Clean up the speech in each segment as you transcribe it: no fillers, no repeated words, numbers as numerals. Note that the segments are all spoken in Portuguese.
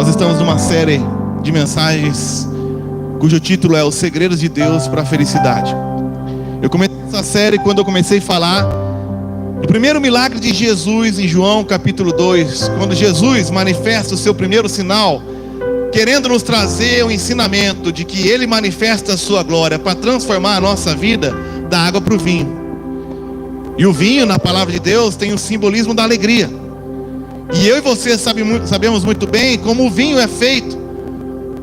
Nós estamos numa série de mensagens cujo título é Os Segredos de Deus para a Felicidade. Eu comecei essa série quando eu comecei a falar do primeiro milagre de Jesus em João capítulo 2, quando Jesus manifesta o seu primeiro sinal, querendo nos trazer o ensinamento de que Ele manifesta a sua glória para transformar a nossa vida da água para o vinho. E o vinho, na palavra de Deus, tem o simbolismo da alegria. E eu e você sabemos muito bem como o vinho é feito,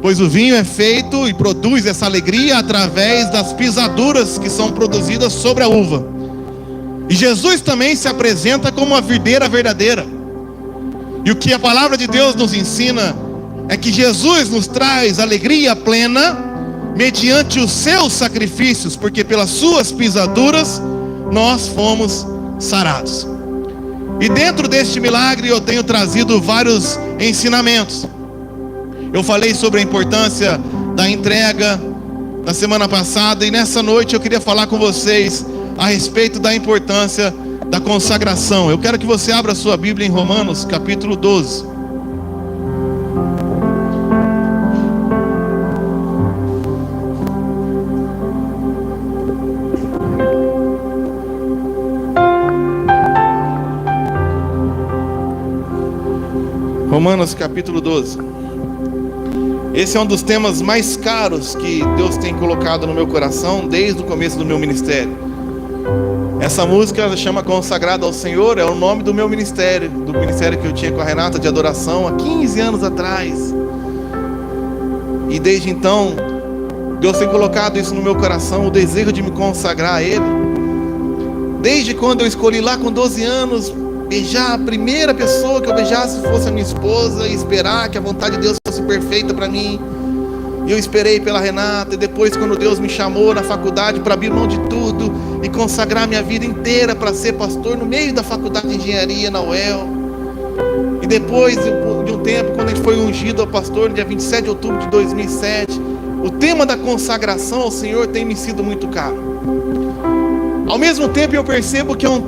pois o vinho é feito e produz essa alegria através das pisaduras que são produzidas sobre a uva. E Jesus também se apresenta como uma videira verdadeira. E o que a palavra de Deus nos ensina é que Jesus nos traz alegria plena mediante os seus sacrifícios, porque pelas suas pisaduras nós fomos sarados. E dentro deste milagre eu tenho trazido vários ensinamentos. Eu falei sobre a importância da entrega na semana passada, e nessa noite eu queria falar com vocês a respeito da importância da consagração. Eu quero que você abra a sua Bíblia em Romanos capítulo 12. Romanos capítulo 12. Esse é um dos temas mais caros que Deus tem colocado no meu coração desde o começo do meu ministério. Essa música chama Consagrado ao Senhor, é o nome do meu ministério, do ministério que eu tinha com a Renata de adoração há 15 anos atrás. E desde então, Deus tem colocado isso no meu coração, o desejo de me consagrar a Ele. Desde quando eu escolhi lá com 12 anos, beijar a primeira pessoa que eu beijasse fosse a minha esposa, e esperar que a vontade de Deus fosse perfeita para mim. E eu esperei pela Renata, e depois quando Deus me chamou na faculdade para abrir mão de tudo e consagrar minha vida inteira para ser pastor no meio da faculdade de engenharia na UEL. E depois de um tempo, quando a gente foi ungido ao pastor no dia 27 de outubro de 2007, o tema da consagração ao Senhor tem me sido muito caro. Ao mesmo tempo eu percebo que é um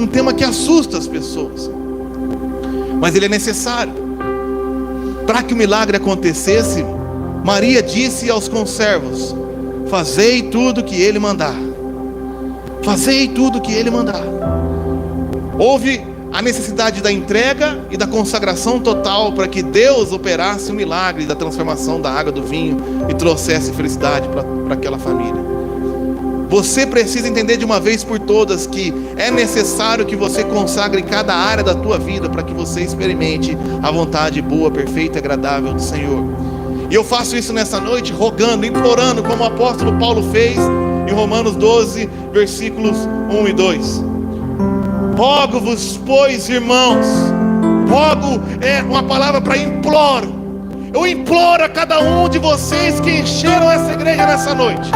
tema que assusta as pessoas, mas ele é necessário. Para que o milagre acontecesse, Maria disse aos conservos: fazei tudo que ele mandar. Fazei tudo que ele mandar. Houve a necessidade da entrega e da consagração total para que Deus operasse o milagre da transformação da água do vinho e trouxesse felicidade para aquela família. Você precisa entender de uma vez por todas que é necessário que você consagre cada área da tua vida para que você experimente a vontade boa, perfeita e agradável do Senhor. E eu faço isso nessa noite rogando, implorando, como o apóstolo Paulo fez em Romanos 12, versículos 1 e 2. Rogo-vos, pois, irmãos. Rogo é uma palavra para imploro. Eu imploro a cada um de vocês que encheram essa igreja nessa noite,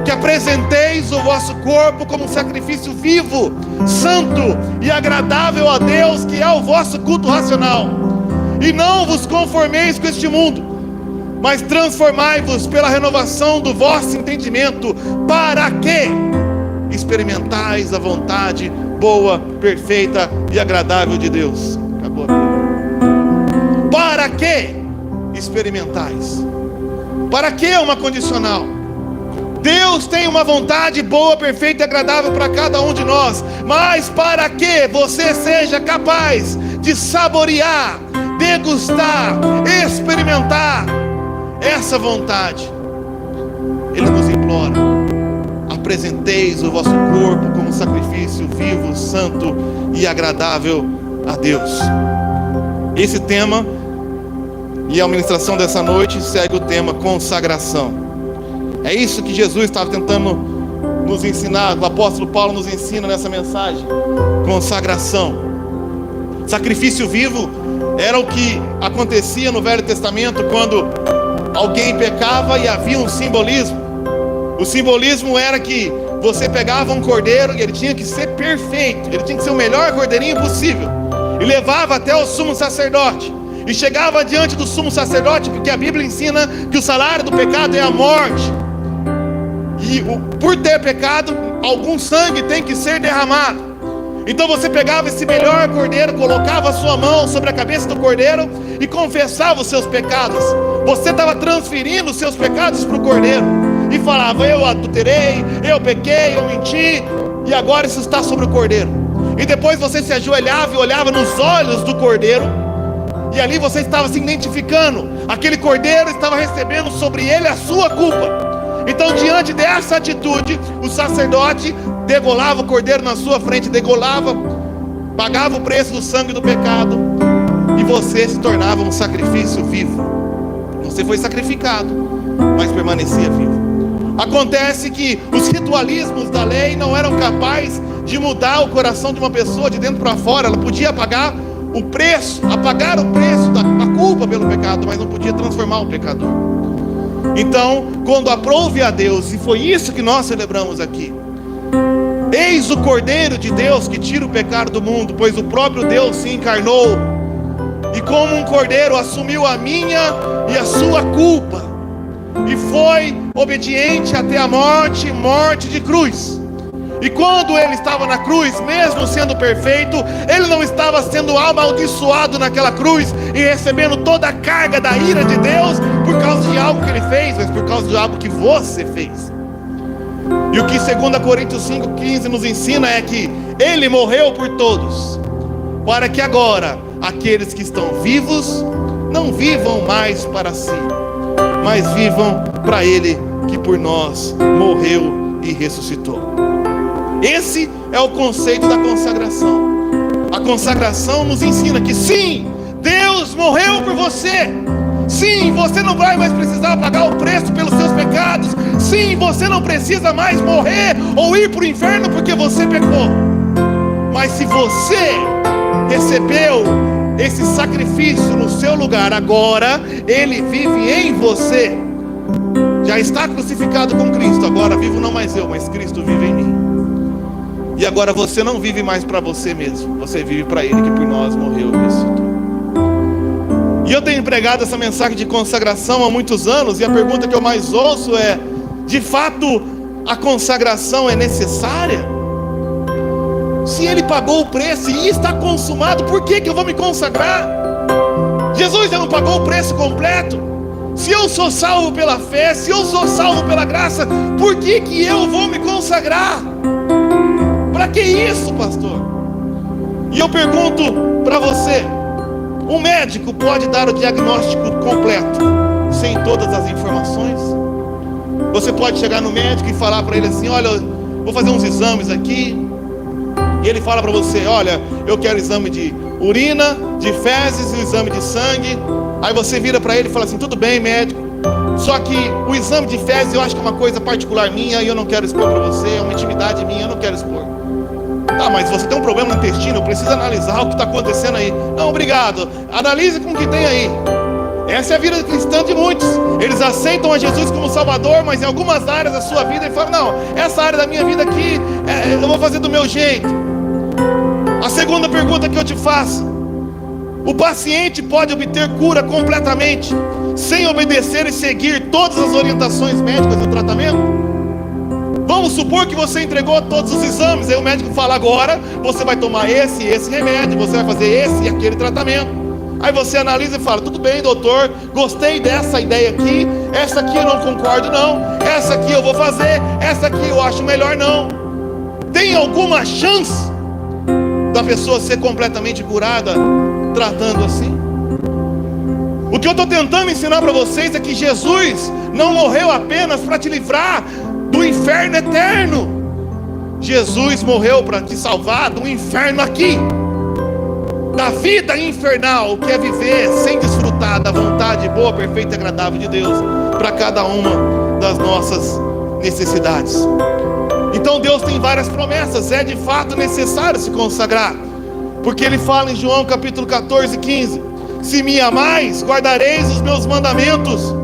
que apresenteis o vosso corpo como um sacrifício vivo, santo e agradável a Deus, que é o vosso culto racional. E não vos conformeis com este mundo, mas transformai-vos pela renovação do vosso entendimento, para que experimentais a vontade boa, perfeita e agradável de Deus. Acabou. Para que experimentais? Para que é uma condicional? Deus tem uma vontade boa, perfeita e agradável para cada um de nós, mas para que você seja capaz de saborear, degustar, experimentar essa vontade, Ele nos implora: apresenteis o vosso corpo como sacrifício vivo, santo e agradável a Deus. Esse tema e a ministração dessa noite segue o tema consagração. É isso que Jesus estava tentando nos ensinar, o apóstolo Paulo nos ensina nessa mensagem: consagração. Sacrifício vivo era o que acontecia no Velho Testamento quando alguém pecava e havia um simbolismo. O simbolismo era que você pegava um cordeiro e ele tinha que ser perfeito, ele tinha que ser o melhor cordeirinho possível, e levava até o sumo sacerdote, e chegava diante do sumo sacerdote, porque a Bíblia ensina que o salário do pecado é a morte. E por ter pecado, algum sangue tem que ser derramado. Então você pegava esse melhor cordeiro, colocava a sua mão sobre a cabeça do cordeiro e confessava os seus pecados. Você estava transferindo os seus pecados para o cordeiro e falava: eu adulterei, eu pequei, eu menti, e agora isso está sobre o cordeiro. E depois você se ajoelhava e olhava nos olhos do cordeiro, e ali você estava se identificando. Aquele cordeiro estava recebendo sobre ele a sua culpa. Então, diante dessa atitude, o sacerdote degolava o cordeiro na sua frente, degolava, pagava o preço do sangue do pecado, e você se tornava um sacrifício vivo. Você foi sacrificado, mas permanecia vivo. Acontece que os ritualismos da lei não eram capazes de mudar o coração de uma pessoa de dentro para fora. Ela podia apagar o preço da culpa pelo pecado, mas não podia transformar o pecador. Então, quando aprove a Deus, e foi isso que nós celebramos aqui: eis o Cordeiro de Deus que tira o pecado do mundo, pois o próprio Deus se encarnou, e como um cordeiro assumiu a minha e a sua culpa, e foi obediente até a morte, morte de cruz. E quando ele estava na cruz, mesmo sendo perfeito, ele não estava sendo amaldiçoado naquela cruz e recebendo toda a carga da ira de Deus por causa de algo que ele fez, mas por causa de algo que você fez. E o que 2 Coríntios 5,15 nos ensina é que ele morreu por todos, para que agora aqueles que estão vivos não vivam mais para si, mas vivam para ele que por nós morreu e ressuscitou. Esse é o conceito da consagração. A consagração nos ensina que sim, Deus morreu por você. Sim, você não vai mais precisar pagar o preço pelos seus pecados. Sim, você não precisa mais morrer ou ir para o inferno porque você pecou. Mas se você recebeu esse sacrifício no seu lugar, agora ele vive em você. Já está crucificado com Cristo. Agora vivo não mais eu, mas Cristo vive em mim. E agora você não vive mais para você mesmo, você vive para ele que por nós morreu e ressuscitou. E eu tenho pregado essa mensagem de consagração há muitos anos, e a pergunta que eu mais ouço é: de fato a consagração é necessária? Se ele pagou o preço e está consumado, por que eu vou me consagrar? Jesus já não pagou o preço completo? Se eu sou salvo pela fé, se eu sou salvo pela graça, por que eu vou me consagrar? Para que isso, pastor? E eu pergunto para você: um médico pode dar o diagnóstico completo sem todas as informações? Você pode chegar no médico e falar para ele assim: olha, vou fazer uns exames aqui. E ele fala para você: olha, eu quero exame de urina, de fezes e o exame de sangue. Aí você vira para ele e fala assim: tudo bem, médico, só que o exame de fezes eu acho que é uma coisa particular minha e eu não quero expor para você, é uma intimidade minha, eu não quero expor. Ah, mas você tem um problema no intestino, eu preciso analisar o que está acontecendo aí. Não, obrigado, analise com o que tem aí. Essa é a vida cristã de muitos. Eles aceitam a Jesus como Salvador, mas em algumas áreas da sua vida ele fala: não, essa área da minha vida aqui, eu vou fazer do meu jeito. A segunda pergunta que eu te faço: o paciente pode obter cura completamente sem obedecer e seguir todas as orientações médicas do tratamento? Vamos supor que você entregou todos os exames, aí o médico fala: agora você vai tomar esse remédio, você vai fazer esse e aquele tratamento. Aí você analisa e fala: tudo bem, doutor, gostei dessa ideia aqui, essa aqui eu não concordo não, essa aqui eu vou fazer, essa aqui eu acho melhor não. Tem alguma chance da pessoa ser completamente curada tratando assim? O que eu estou tentando ensinar para vocês é que Jesus não morreu apenas para te livrar do inferno eterno. Jesus morreu para te salvar do inferno aqui, da vida infernal, que é viver sem desfrutar da vontade boa, perfeita e agradável de Deus para cada uma das nossas necessidades. Então Deus tem várias promessas. É de fato necessário se consagrar, porque Ele fala em João capítulo 14:15: se me amais, guardareis os meus mandamentos.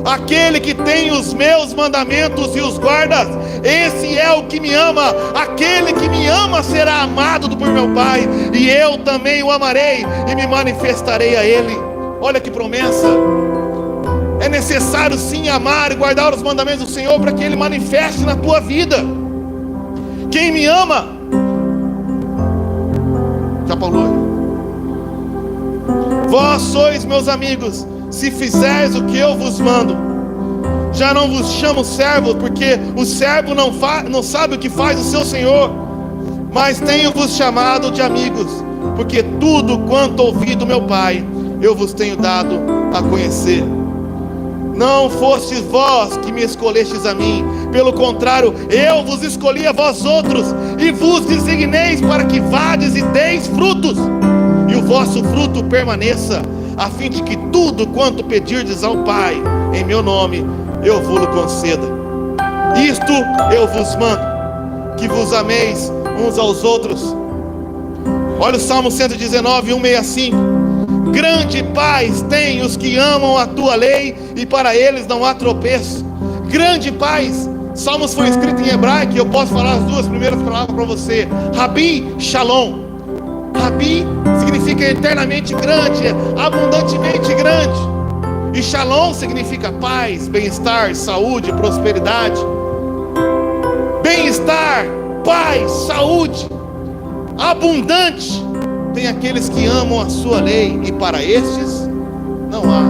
Aquele que tem os meus mandamentos e os guarda, esse é o que me ama. Aquele que me ama será amado por meu Pai, e eu também o amarei e me manifestarei a Ele. Olha que promessa. É necessário sim amar e guardar os mandamentos do Senhor para que Ele manifeste na tua vida. Quem me ama Já falou. Vós sois meus amigos, se fizeres o que eu vos mando. Já não vos chamo servo, porque o servo não sabe o que faz o seu senhor, mas tenho-vos chamado de amigos, porque tudo quanto ouvi do meu Pai, eu vos tenho dado a conhecer. Não fostes vós que me escolhestes a mim, pelo contrário, eu vos escolhi a vós outros, e vos designeis para que vades e deis frutos, e o vosso fruto permaneça, a fim de que tudo quanto pedirdes ao Pai, em meu nome, eu vos conceda. Isto eu vos mando, que vos ameis uns aos outros. Olha o Salmo 119, 165. Grande paz tem os que amam a tua lei, e para eles não há tropeço. Grande paz. Salmos foi escrito em hebraico, e eu posso falar as duas primeiras palavras para você. Rabi Shalom. Rabi significa eternamente grande, abundantemente grande. E Shalom significa paz, bem-estar, saúde, prosperidade. Bem-estar, paz, saúde, abundante. Tem aqueles que amam a sua lei, e para estes não há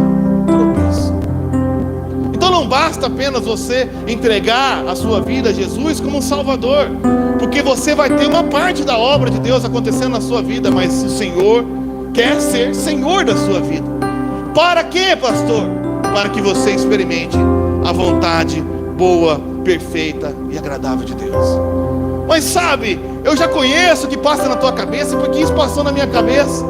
tropeço. Então não basta apenas você entregar a sua vida a Jesus como um Salvador, porque você vai ter uma parte da obra de Deus acontecendo na sua vida, mas o Senhor quer ser Senhor da sua vida. Para quê, pastor? Para que você experimente a vontade boa, perfeita e agradável de Deus. Mas sabe, eu já conheço o que passa na tua cabeça, porque isso passou na minha cabeça.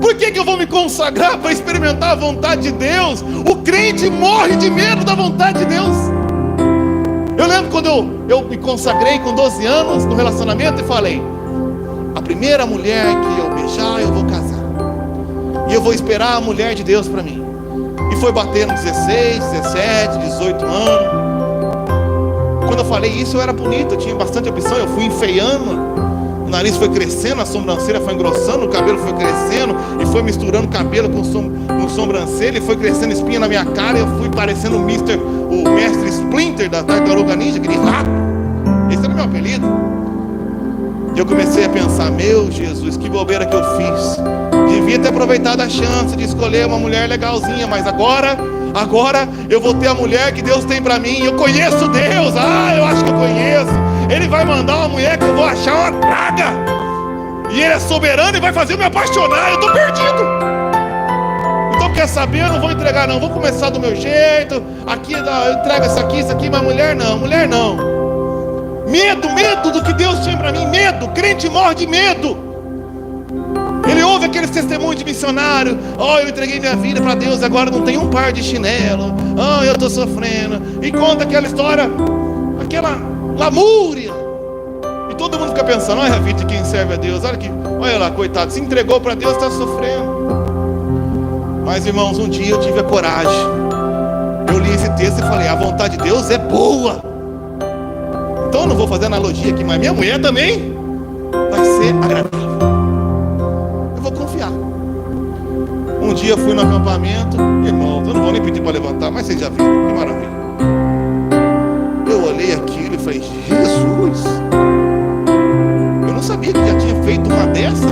Por que eu vou me consagrar para experimentar a vontade de Deus? O crente morre de medo da vontade de Deus. Eu lembro quando eu me consagrei com 12 anos no relacionamento e falei: a primeira mulher que eu beijar, eu vou casar. E eu vou esperar a mulher de Deus para mim. E foi batendo 16, 17, 18 anos. Quando eu falei isso, eu era bonito, eu tinha bastante ambição, eu fui enfeiando, o nariz foi crescendo, a sobrancelha foi engrossando, o cabelo foi crescendo, e foi misturando cabelo com sobrancelha, e foi crescendo espinha na minha cara, e eu fui parecendo o mestre Splinter da Tartaruga Ninja, aquele rato. Esse era o meu apelido. E eu comecei a pensar: meu Jesus, que bobeira que eu fiz. Devia ter aproveitado a chance de escolher uma mulher legalzinha, mas agora eu vou ter a mulher que Deus tem para mim. Eu conheço Deus, eu acho que eu conheço. Ele vai mandar uma mulher que eu vou achar uma praga, e Ele é soberano e vai fazer eu me apaixonar. Eu estou perdido. Então quer saber, eu não vou entregar não, vou começar do meu jeito. Aqui eu entrego isso aqui, mas mulher não. Medo do que Deus tinha para mim. Medo, crente morre de medo. Ele ouve aqueles testemunhos de missionário: eu entreguei minha vida para Deus, agora não tenho um par de chinelo, eu estou sofrendo. E conta aquela história, aquela lamúria, e todo mundo fica pensando: olha a vida de quem serve a Deus, olha lá, coitado, se entregou para Deus, está sofrendo. Mas irmãos, um dia eu tive a coragem, eu li esse texto e falei: a vontade de Deus é boa. Então eu não vou fazer analogia aqui, mas minha mulher também vai ser agradável. Eu vou confiar. Um dia eu fui no acampamento, irmão, eu não vou nem pedir para levantar, mas vocês já viram, que maravilha. Eu olhei aquilo e falei: Jesus, eu não sabia que já tinha feito uma dessa.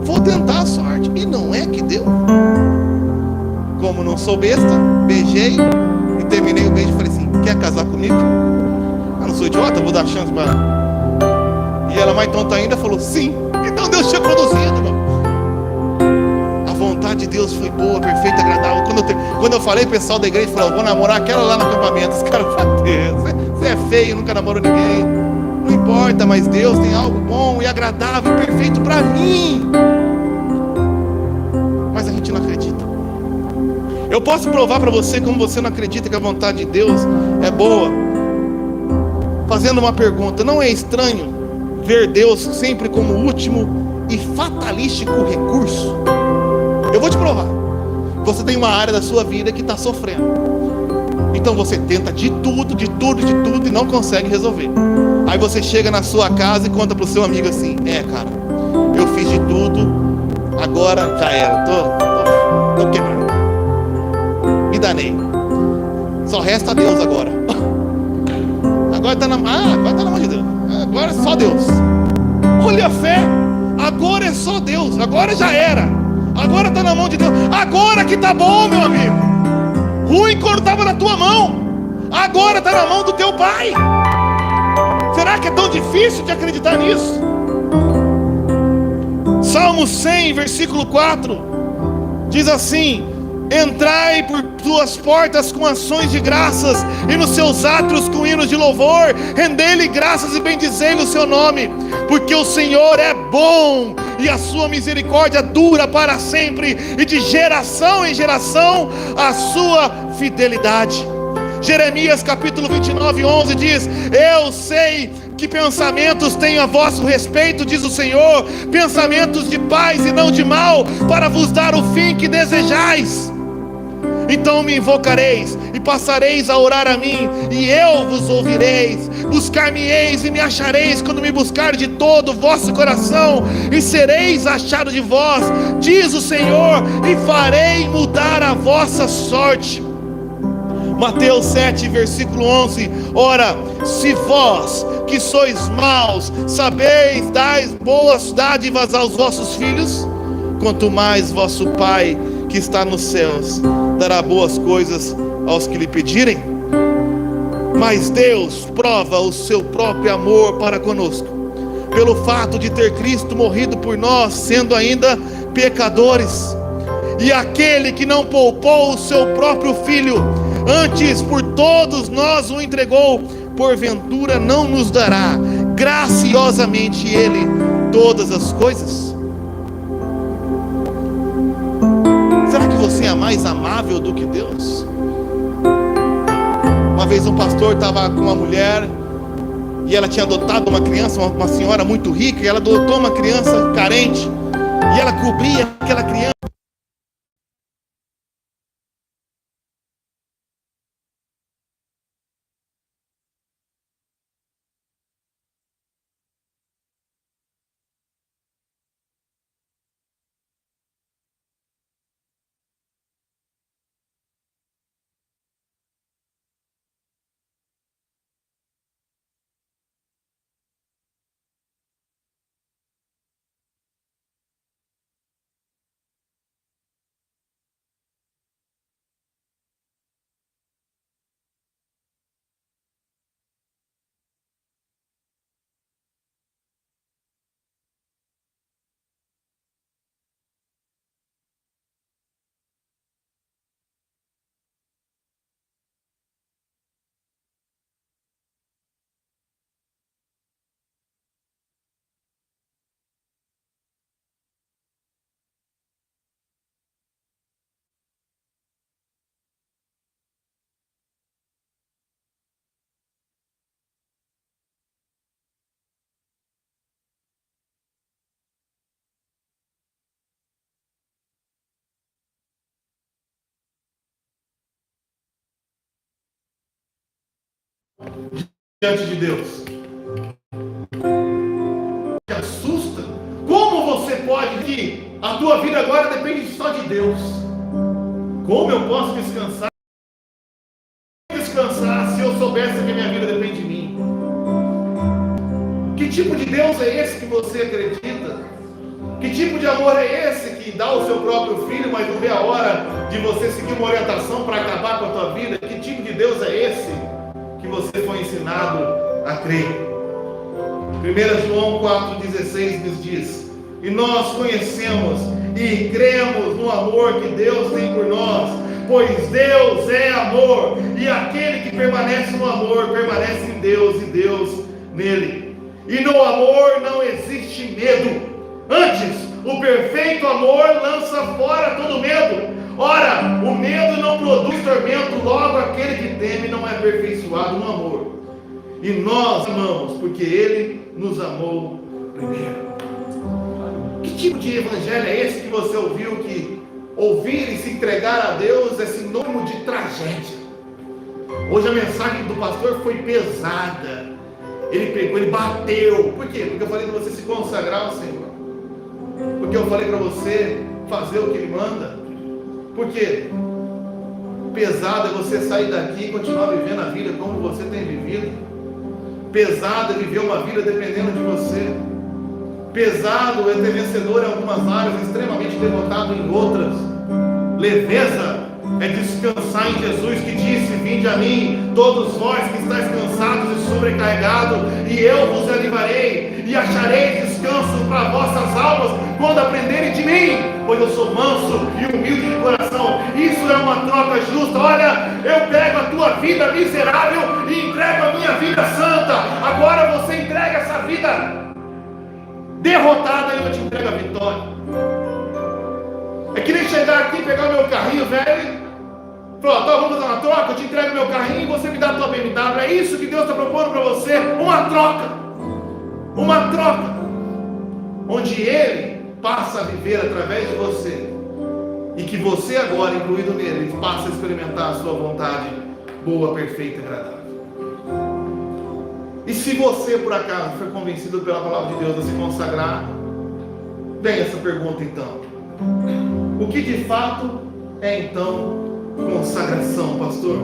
Vou tentar a sorte. E não é que deu. Como não sou besta, beijei e terminei o beijo e falei assim: quer casar comigo? Eu não sou idiota, vou dar chance para ela. E ela, mais tonta ainda, falou sim. Então Deus tinha produzido, irmão. A vontade de Deus foi boa, perfeita, agradável. Quando eu falei, o pessoal da igreja falou: vou namorar aquela lá no acampamento. Os caras falaram: você é feio, nunca namorou ninguém. Não importa, mas Deus tem algo bom e agradável e perfeito para mim. Mas a gente não acredita. Eu posso provar para você como você não acredita que a vontade de Deus é boa, fazendo uma pergunta: não é estranho ver Deus sempre como o último e fatalístico recurso? Eu vou te provar. Você tem uma área da sua vida que está sofrendo, então você tenta de tudo e não consegue resolver. Aí você chega na sua casa e conta para o seu amigo assim: cara, eu fiz de tudo, agora já era, tô quebrado, me danei, só resta Deus agora. Agora está na mão de Deus, agora é só Deus. Olha a fé. Agora é só Deus, agora já era, agora está na mão de Deus. Agora que está bom, meu amigo. Ruim quando estava na tua mão, agora está na mão do teu Pai. Será que é tão difícil de acreditar nisso? Salmo 100, versículo 4 diz assim: entrai por tuas portas com ações de graças, e nos seus átrios com hinos de louvor. Rendei-lhe graças e bendizei-lhe o seu nome, porque o Senhor é bom, e a sua misericórdia dura para sempre, e de geração em geração a sua fidelidade. Jeremias capítulo 29, 11 diz: eu sei que pensamentos tenho a vosso respeito, diz o Senhor, pensamentos de paz e não de mal, para vos dar o fim que desejais. Então me invocareis e passareis a orar a mim, e eu vos ouvireis. Buscar-me-eis e me achareis, quando me buscar de todo o vosso coração, e sereis achados de vós, diz o Senhor, e farei mudar a vossa sorte. Mateus 7, versículo 11: ora, se vós que sois maus sabeis dar boas dádivas aos vossos filhos, quanto mais vosso Pai que está nos céus dará boas coisas aos que lhe pedirem. Mas Deus prova o seu próprio amor para conosco, pelo fato de ter Cristo morrido por nós, sendo ainda pecadores. E aquele que não poupou o seu próprio Filho, antes por todos nós o entregou, porventura não nos dará graciosamente Ele todas as coisas? Será que você é mais amável do que Deus? Uma vez um pastor estava com uma mulher, e ela tinha adotado uma criança, uma senhora muito rica, e ela adotou uma criança carente, e ela cobria aquela criança. Diante de Deus, te assusta. Como você pode que a tua vida agora depende só de Deus? Como eu posso descansar se eu soubesse que minha vida depende de mim? Que tipo de Deus é esse que você acredita? Que tipo de amor é esse que dá o seu próprio filho, mas não vê a hora de você seguir uma orientação para acabar com a tua vida? Que tipo de Deus é esse que você foi ensinado a crer? 1 João 4,16 nos diz: e nós conhecemos e cremos no amor que Deus tem por nós, pois Deus é amor, e aquele que permanece no amor, permanece em Deus e Deus nele. E no amor não existe medo, antes o perfeito amor lança fora todo medo. Ora, o medo não produz tormento, logo aquele que teme não é aperfeiçoado no amor. E nós amamos porque Ele nos amou primeiro. Que tipo de evangelho é esse que você ouviu, que ouvir e se entregar a Deus é sinônimo de tragédia? Hoje a mensagem do pastor foi pesada. Ele pegou, ele bateu. Por quê? Porque eu falei para você se consagrar ao Senhor. Porque eu falei para você fazer o que Ele manda. Porque pesado é você sair daqui e continuar vivendo a vida como você tem vivido. Pesado é viver uma vida dependendo de você. pesado é ter vencedor em algumas áreas, extremamente derrotado em outras. Leveza é descansar em Jesus, que disse: vinde a mim, todos vós que estáis cansados e sobrecarregados, e eu vos aliviarei, e achareis descanso para vossas almas, quando aprenderem de mim, pois eu sou manso e humilde de coração. Isso é uma troca justa. Olha, eu pego a tua vida miserável e entrego a minha vida santa. Agora você entrega essa vida derrotada e eu te entrego a vitória. É que nem chegar aqui e pegar o meu carrinho velho, falar: tá, vamos fazer uma troca, eu te entrego meu carrinho e você me dá a tua BMW. É isso que Deus está propondo para você, uma troca. Uma troca, onde Ele passa a viver através de você, e que você agora, incluído nele, passa a experimentar a sua vontade boa, perfeita e agradável. E se você por acaso foi convencido pela palavra de Deus a se consagrar, tem essa pergunta então: o que de fato é então consagração, pastor?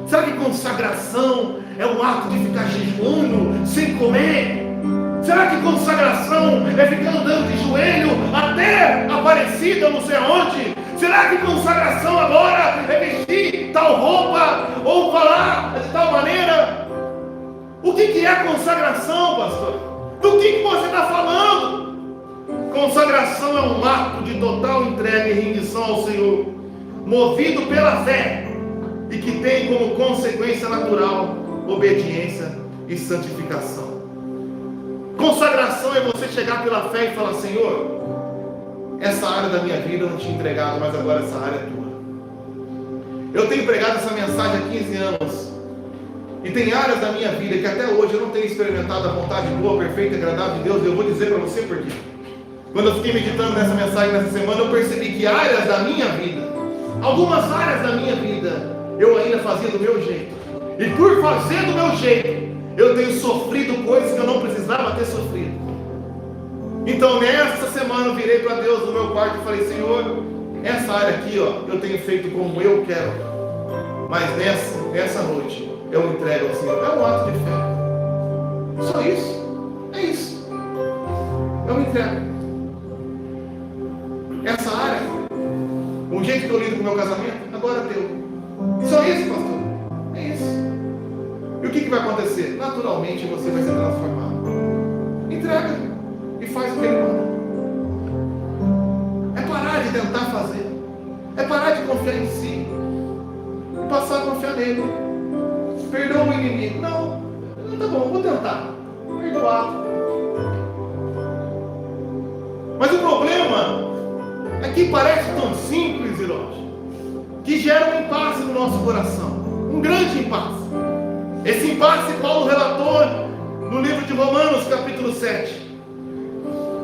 Será que consagração é um ato de ficar jejuando sem comer? Será que consagração é ficar andando de joelho até Aparecida, não sei aonde? Será que consagração agora é vestir tal roupa ou falar de tal maneira? O que é consagração, pastor? Do que você está falando? Consagração é um ato de total entrega e rendição ao Senhor, movido pela fé, e que tem como consequência natural obediência e santificação. Consagração é você chegar pela fé e falar: Senhor, essa área da minha vida eu não tinha entregado, mas agora essa área é tua. Eu tenho pregado essa mensagem há 15 anos, e tem áreas da minha vida que até hoje eu não tenho experimentado a vontade boa, perfeita e agradável de Deus. Eu vou dizer para você por quê. Quando eu fiquei meditando nessa mensagem nessa semana, eu percebi que áreas da minha vida, algumas áreas da minha vida, eu ainda fazia do meu jeito, e por fazer do meu jeito, eu tenho sofrido coisas que eu não precisava ter sofrido. Então nessa semana eu virei para Deus no meu quarto e falei: Senhor, essa área aqui, ó, eu tenho feito como eu quero, mas nessa noite eu entrego ao Senhor. É um ato de fé. Só isso. É isso. Eu entrego. Essa área, o jeito que eu lido com o meu casamento, agora é teu. Só isso, pastor. É isso. E o que vai acontecer? Naturalmente você vai ser transformado. Entrega e faz o que Ele manda. É parar de tentar fazer. É parar de confiar em si e passar a confiar nele. Perdoa o inimigo. Não, tá bom, vou tentar. Perdoar. Mas o problema é que parece tão simples, irmãos, que gera um impasse no nosso coração. Um grande impasse. Esse impasse Paulo relatou no livro de Romanos, capítulo 7.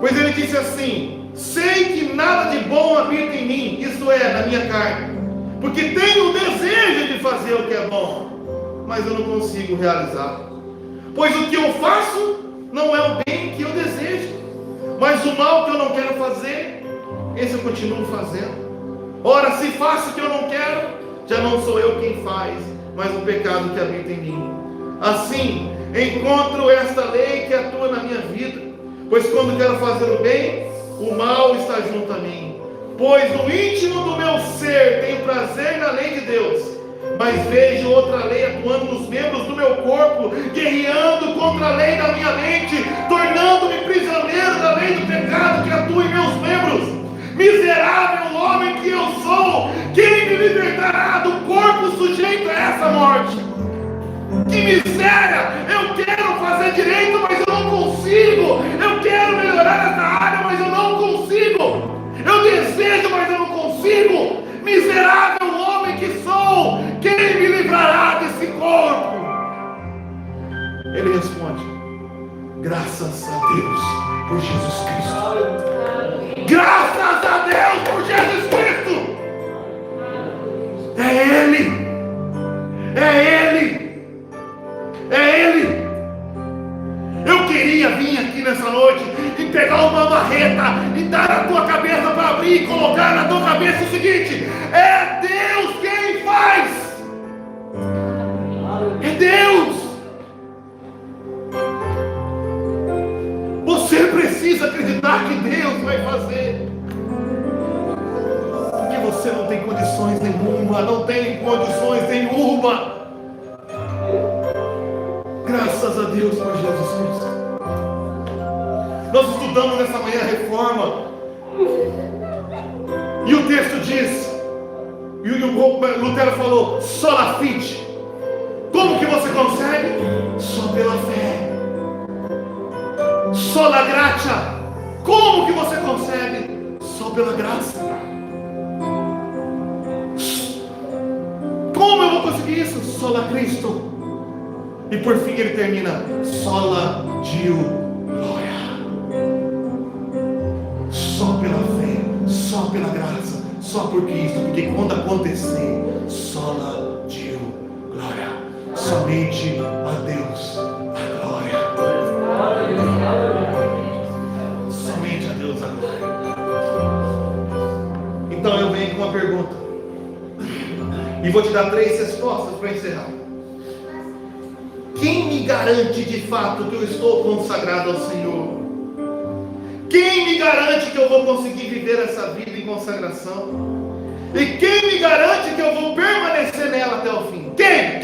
Pois ele disse assim: sei que nada de bom habita em mim, isto é, na minha carne, porque tenho o desejo de fazer o que é bom, mas eu não consigo realizar. Pois o que eu faço não é o bem que eu desejo, mas o mal que eu não quero fazer, esse eu continuo fazendo. Ora, se faço o que eu não quero, já não sou eu quem faz, mas o pecado que habita em mim. Assim, encontro esta lei que atua na minha vida, pois quando quero fazer o bem, o mal está junto a mim. Pois no íntimo do meu ser tenho prazer na lei de Deus, mas vejo outra lei atuando nos membros do meu corpo, guerreando contra a lei da minha mente, tornando-me prisioneiro da lei do pecado que atua em meus membros. Miserável homem que eu sou, quem me libertará do corpo sujeito a essa morte? Que miséria! Eu quero fazer direito, mas eu não consigo. Eu quero melhorar essa área, mas eu não consigo. Eu desejo, mas eu não consigo. Miserável homem que sou, quem me livrará desse corpo? Ele responde: graças a Deus por Jesus Cristo. Graças a Deus por Jesus Cristo. É Ele. É Ele. É Ele. Eu queria vir aqui nessa noite e pegar uma marreta e dar na tua cabeça para abrir e colocar na tua cabeça o seguinte: é Deus quem faz. É Deus. Você precisa precisa acreditar que Deus vai fazer. Porque você não tem condições nenhuma, não tem condições nenhuma. Graças a Deus por Jesus Cristo. Nós estudamos nessa manhã a reforma. E o texto diz, e o Lutero falou, sola fide. Como que você consegue? Só pela fé. Sola gratia. Como que você consegue? Só pela graça. Como eu vou conseguir isso? Sola Cristo. E por fim ele termina, sola Deo glória. Só pela fé, só pela graça, só por Cristo. Porque quando acontecer, sola Deo glória. Somente a Deus a glória. Somente a Deus a glória. Então eu venho com uma pergunta. E vou te dar 3 respostas para encerrar. Quem me garante de fato que eu estou consagrado ao Senhor? Quem me garante que eu vou conseguir viver essa vida em consagração? E quem me garante que eu vou permanecer nela até o fim? Quem?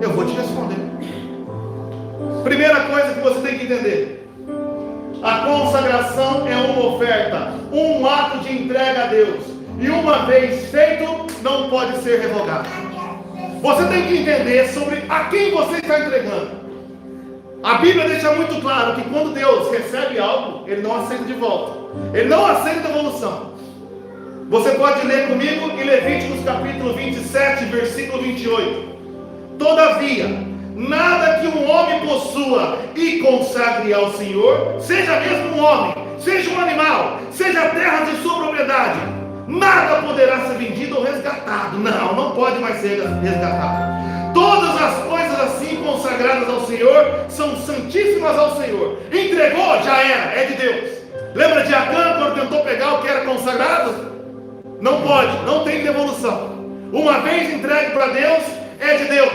Eu vou te responder. Primeira coisa que você tem que entender: a consagração é uma oferta, um ato de entrega a Deus. E uma vez feito, não pode ser revogado. Você tem que entender sobre a quem você está entregando. A Bíblia deixa muito claro que quando Deus recebe algo, Ele não aceita de volta. Ele não aceita devolução. Você pode ler comigo em Levíticos capítulo 27, versículo 28. Todavia, nada que um homem possua e consagre ao Senhor, seja mesmo um homem, seja um animal, seja terra de sua propriedade, nada poderá ser vendido ou resgatado. Não pode mais ser resgatado. Todas as coisas assim consagradas ao Senhor são santíssimas ao Senhor. Entregou, já era, é de Deus. Lembra de Acã quando tentou pegar o que era consagrado? Não pode, não tem devolução. Uma vez entregue para Deus, é de Deus.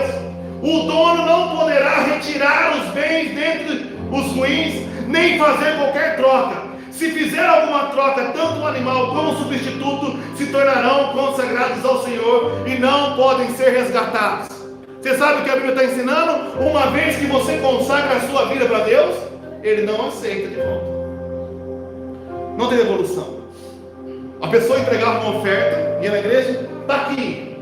O dono não poderá retirar os bens dentre os ruins, nem fazer qualquer troca. Se fizer alguma troca, tanto o animal como o substituto se tornarão consagrados ao Senhor e não podem ser resgatados. Você sabe o que a Bíblia está ensinando? Uma vez que você consagra a sua vida para Deus, Ele não aceita de volta. Não tem devolução. A pessoa entregava uma oferta, ia na igreja, está aqui.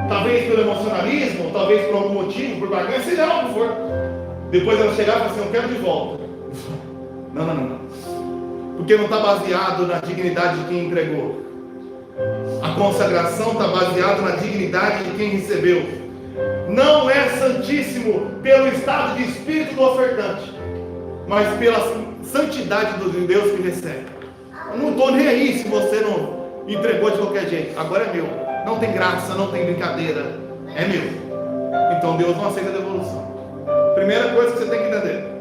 Talvez pelo emocionalismo, talvez por algum motivo, por barganha, seja lá o que for. Depois ela chegava e falava assim, eu quero de volta. Não. Porque não está baseado na dignidade de quem entregou. A consagração está baseada na dignidade de quem recebeu. Não é santíssimo pelo estado de espírito do ofertante, mas pela santidade de Deus que recebe. Eu não estou nem aí se você não entregou de qualquer jeito. Agora é meu. Não tem graça, não tem brincadeira. É meu. Então Deus não aceita a devolução. Primeira coisa que você tem que entender.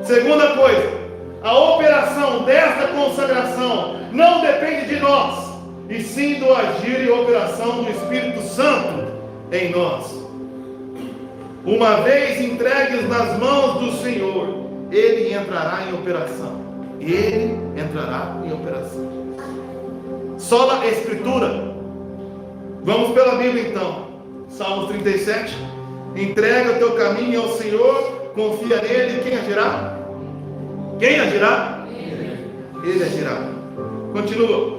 Segunda coisa, a operação desta consagração não depende de nós, e sim do agir e operação do Espírito Santo em nós. Uma vez entregues nas mãos do Senhor, Ele entrará em operação. Ele entrará em operação. Sola Escritura. Vamos pela Bíblia então. Salmos 37. Entrega o teu caminho ao Senhor, confia nele, quem agirá? Quem agirá? Ele agirá. Continua.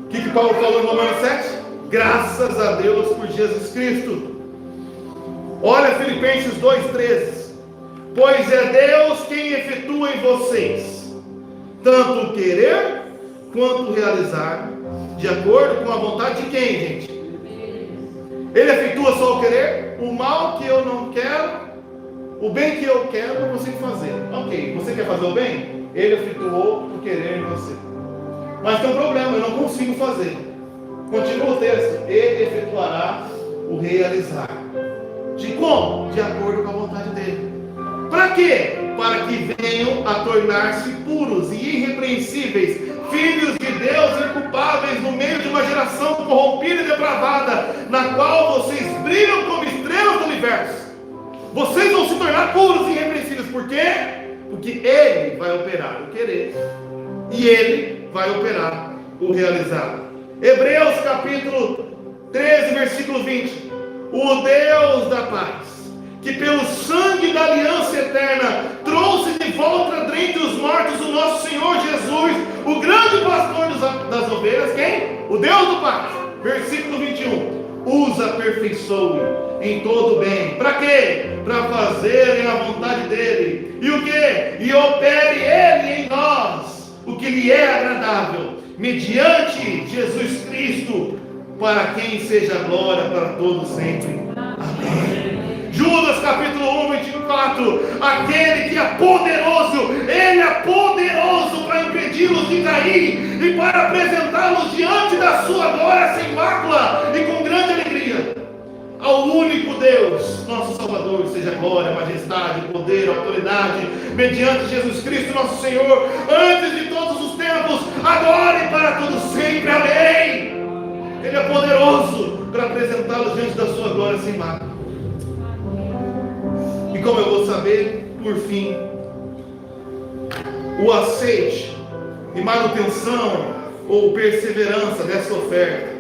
O que Paulo falou em Romanos 7? Graças a Deus por Jesus Cristo. Olha Filipenses 2,13. Pois é Deus quem efetua em vocês tanto o querer quanto o realizar, de acordo com a vontade de quem, gente? Ele efetua só o querer. O mal que eu não quero, o bem que eu quero, eu consigo fazer. Ok, você quer fazer o bem? Ele efetuou o querer em você. Mas tem um problema, eu não consigo fazer. Continua o texto. Ele efetuará o realizar. De como? De acordo com a vontade dele. Para quê? Para que venham a tornar-se puros e irrepreensíveis, filhos de Deus inculpáveis no meio de uma geração corrompida e depravada, na qual vocês brilham como estrelas do universo. Vocês vão se tornar puros e irrepreensíveis. Por quê? Porque Ele vai operar o querer e Ele vai operar o realizar. Hebreus capítulo 13, versículo 20. O Deus da paz, que pelo sangue da aliança eterna trouxe de volta dentre os mortos o nosso Senhor Jesus, o grande pastor das ovelhas. Quem? O Deus do paz. Versículo 21. Os aperfeiçoe em todo bem. Para quê? Para fazerem a vontade dele. E o quê? E opere ele em nós o que lhe é agradável, mediante Jesus Cristo, para quem seja glória para todos sempre. Amém. Judas capítulo 1, 24. Aquele que é poderoso, ele é poderoso para impedi-los de cair e para apresentá-los diante da sua glória sem mácula e com grande alegria. Ao único Deus, nosso Salvador, seja glória, majestade, poder, autoridade, mediante Jesus Cristo nosso Senhor, antes de todos os tempos, agora e para todos sempre. Amém. Ele é poderoso para apresentá-los diante da sua glória sem mácula. E como eu vou saber, por fim, o aceite e manutenção ou perseverança dessa oferta,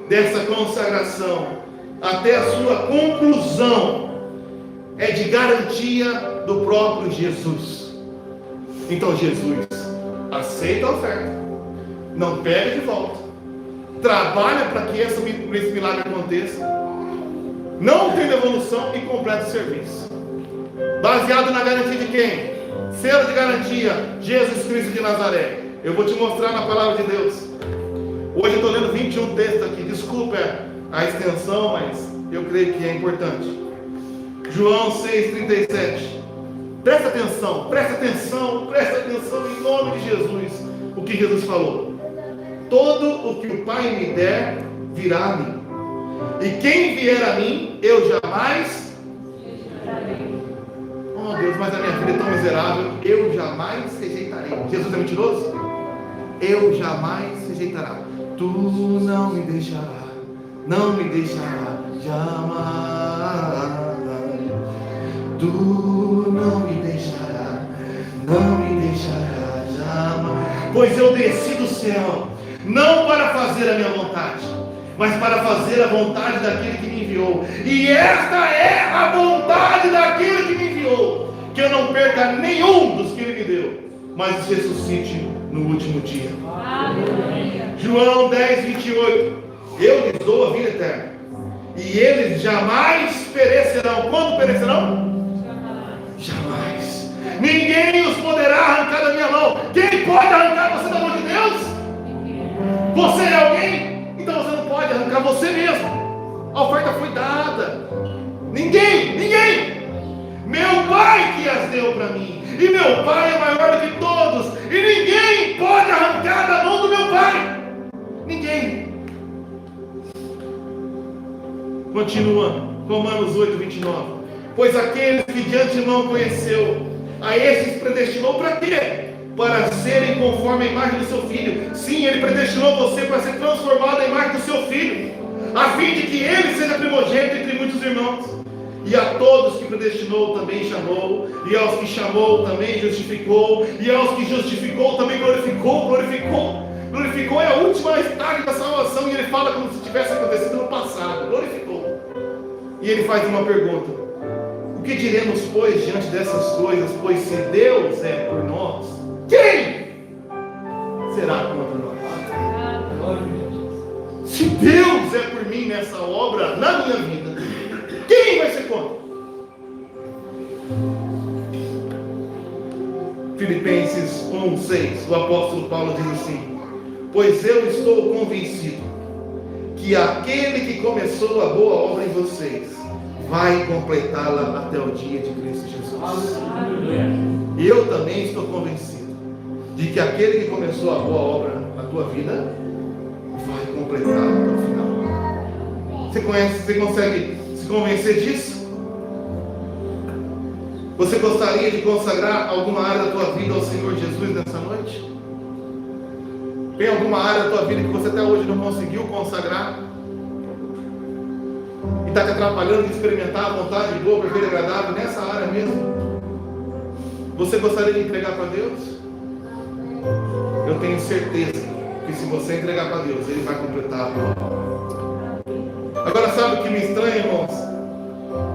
dessa consagração, até a sua conclusão, é de garantia do próprio Jesus. Então Jesus aceita a oferta, não pega de volta, trabalha para que esse milagre aconteça, não tem devolução e completa o serviço. Baseado na garantia de quem? Selo de garantia, Jesus Cristo de Nazaré. Eu vou te mostrar na palavra de Deus. Hoje eu estou lendo 21 textos aqui. Desculpa a extensão, mas eu creio que é importante. João 6,37. Presta atenção em nome de Jesus. O que Jesus falou: todo o que o Pai me der virá a mim, e quem vier a mim eu jamais rejeitarei. Oh Deus, mas a minha vida é tão miserável, eu jamais rejeitarei. Jesus é mentiroso? Eu jamais rejeitará. Tu não me deixará, não me deixará jamais. Tu não me deixará, não me deixará jamais. Pois eu desci do céu, não para fazer a minha vontade, mas para fazer a vontade daquele que me enviou. E esta é a vontade daquele que me enviou, que eu não perca nenhum dos que ele me deu, mas os ressuscite no último dia. Aleluia. João 10, 28. Eu lhes dou a vida eterna, e eles jamais perecerão. Quando perecerão? Jamais. Ninguém os poderá arrancar da minha mão. Quem pode arrancar você da mão de Deus? Você é alguém? Então você não pode arrancar você mesmo. A oferta foi dada. Ninguém. Meu Pai que as deu para mim, e meu Pai é maior do que todos, e ninguém pode arrancar da mão do meu Pai. Ninguém. Continua Romanos 8, 29. Pois aqueles que de antemão conheceu, a esses predestinou para quê? Para serem conforme a imagem do seu Filho. Sim, Ele predestinou você para ser transformado à imagem do seu Filho, a fim de que Ele seja primogênito entre muitos irmãos. E a todos que predestinou também chamou, e aos que chamou também justificou, e aos que justificou também glorificou. Glorificou é a última estágio da salvação, e ele fala como se tivesse acontecido no passado. Glorificou. E ele faz uma pergunta: o que diremos, pois, diante dessas coisas? Pois se Deus é por nós, quem será contra nós? Se Deus é por mim nessa obra, na minha vida, quem vai ser contra? Filipenses 1:6, o apóstolo Paulo diz assim: pois eu estou convencido que aquele que começou a boa obra em vocês vai completá-la até o dia de Cristo Jesus. E eu também estou convencido de que aquele que começou a boa obra na tua vida vai completá-la até o final. Você consegue se convencer disso? Você gostaria de consagrar alguma área da tua vida ao Senhor Jesus nessa noite? Tem alguma área da tua vida que você até hoje não conseguiu consagrar? e está te atrapalhando de experimentar a vontade boa, perfeita e agradável nessa área mesmo, você gostaria de entregar para Deus? Eu tenho certeza que se você entregar para Deus, Ele vai completar a obra. Agora, sabe o que me estranha, irmãos?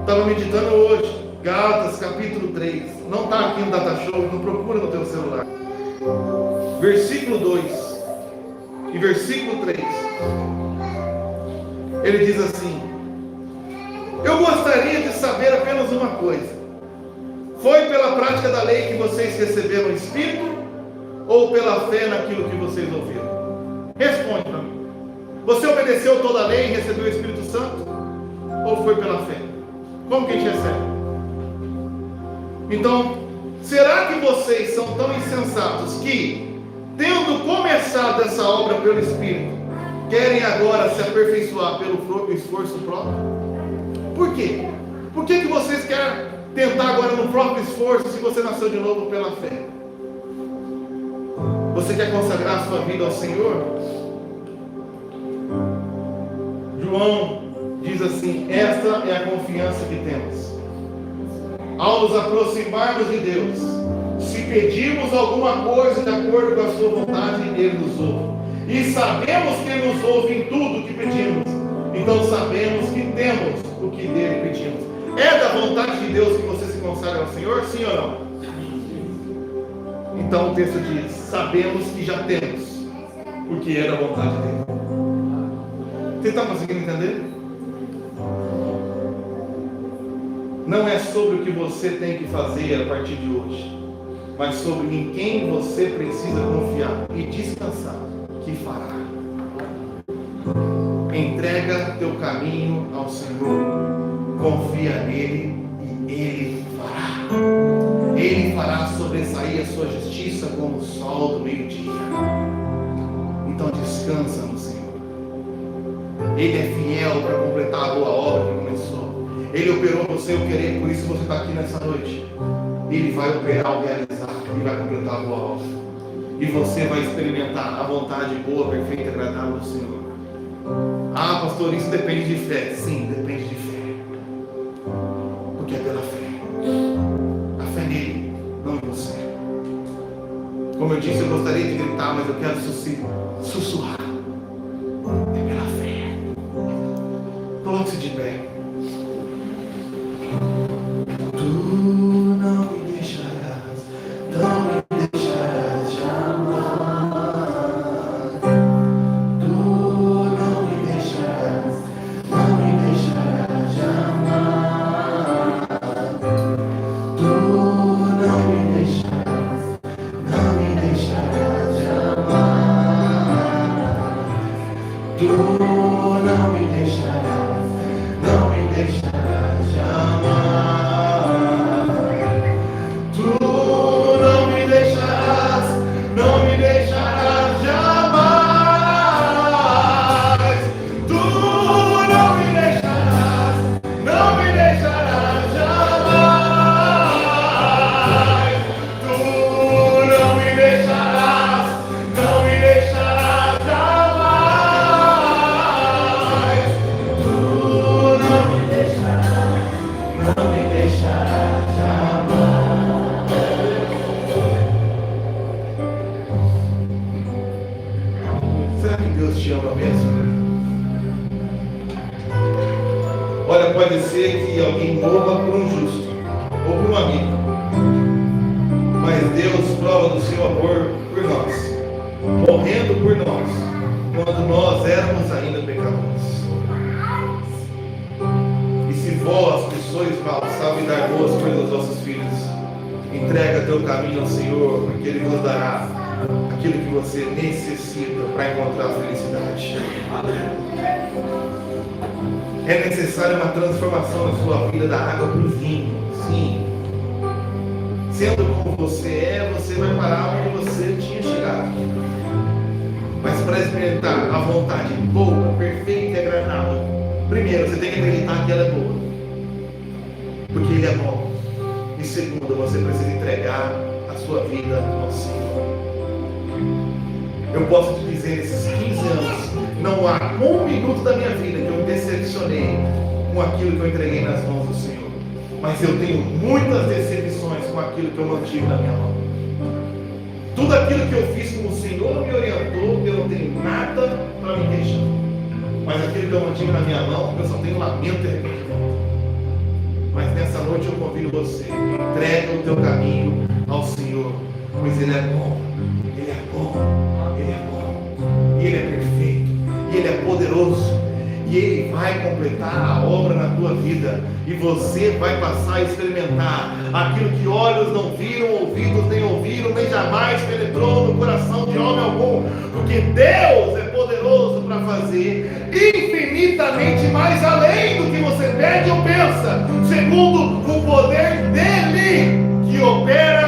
Estava meditando hoje, Gálatas capítulo 3, não está aqui no Data Show, não procura no teu celular. Versículo 2 e versículo 3, ele diz assim: eu gostaria de saber apenas uma coisa: foi pela prática da lei que vocês receberam o Espírito, ou pela fé naquilo que vocês ouviram? Responde para mim. Você obedeceu toda a lei e recebeu o Espírito Santo? Ou foi pela fé? Como que a gente recebe? Então, será que vocês são tão insensatos que, tendo começado essa obra pelo Espírito, querem agora se aperfeiçoar pelo esforço próprio? Por quê? Por que vocês querem tentar agora no próprio esforço, se você nasceu de novo pela fé? Você quer consagrar a sua vida ao Senhor? João diz assim: esta é a confiança que temos ao nos aproximarmos de Deus. Se pedirmos alguma coisa de acordo com a sua vontade, Ele nos ouve. E sabemos que Ele nos ouve em tudo o que pedimos. Então sabemos que temos o que dele pedimos. É da vontade de Deus que você se consagra ao Senhor, sim ou não? Então o texto diz: sabemos que já temos, porque é da vontade dele. Você está conseguindo entender? Não é sobre o que você tem que fazer a partir de hoje, mas sobre em quem você precisa confiar e descansar, que fará. Entrega teu caminho ao Senhor, confia nele e Ele fará. Ele fará sobressair a sua justiça como o sol do meio-dia. Então descansa no Senhor. Ele é fiel para completar a boa obra que começou. Ele operou no seu querer, por isso você está aqui nessa noite. Ele vai operar o realizar, Ele vai completar a boa obra. E você vai experimentar a vontade boa, perfeita e agradável do Senhor. Ah, pastor, isso depende de fé. Sim, depende de fé. Porque é pela fé. A fé nele, não em você. Como eu disse, eu gostaria de gritar, mas eu quero sussurrar. É pela fé. Coloque-se de pé. Tu não me deixarás, não me deixarás jamais. Tu não me deixarás, não me deixarás jamais. Tu não me deixarás, não me deixarás jamais. Tu não me deixarás, não me deixarás jamais. Será que Deus te ama mesmo? Olha, pode ser que alguém morra por um justo ou por um amigo, mas Deus prova do seu amor por nós, morrendo por nós, quando nós éramos ainda pecadores. E se vós que sois maus sabem dar boas coisas aos vossos filhos, entrega teu caminho ao Senhor, porque Ele nos dará aquilo que você necessita para encontrar a felicidade. É necessária uma transformação na sua vida da água para o vinho. Sim. Sendo como você é, você vai parar onde você tinha chegado. Mas para experimentar a vontade boa, perfeita e agradável, primeiro você tem que acreditar que ela é boa, porque Ele é bom. E segundo, você precisa entregar a sua vida ao Senhor. Eu posso te dizer, nesses 15 anos, não há um minuto da minha vida que eu me decepcionei com aquilo que eu entreguei nas mãos do Senhor, mas eu tenho muitas decepções com aquilo que eu mantive na minha mão. Tudo aquilo que eu fiz como o Senhor me orientou, eu não tenho nada para me queixar. Mas aquilo que eu mantive na minha mão, eu só tenho lamento e arrependimento. Mas nessa noite eu convido você, entrega o teu caminho ao Senhor, pois Ele é bom, Ele é bom, Ele é bom, e Ele é perfeito, e Ele é poderoso, e Ele vai completar a obra na tua vida, e você vai passar a experimentar aquilo que olhos não viram, ouvidos nem ouviram, nem jamais penetrou no coração de homem algum, porque Deus é poderoso para fazer infinitamente mais além do que você pede ou pensa, segundo o poder dele que opera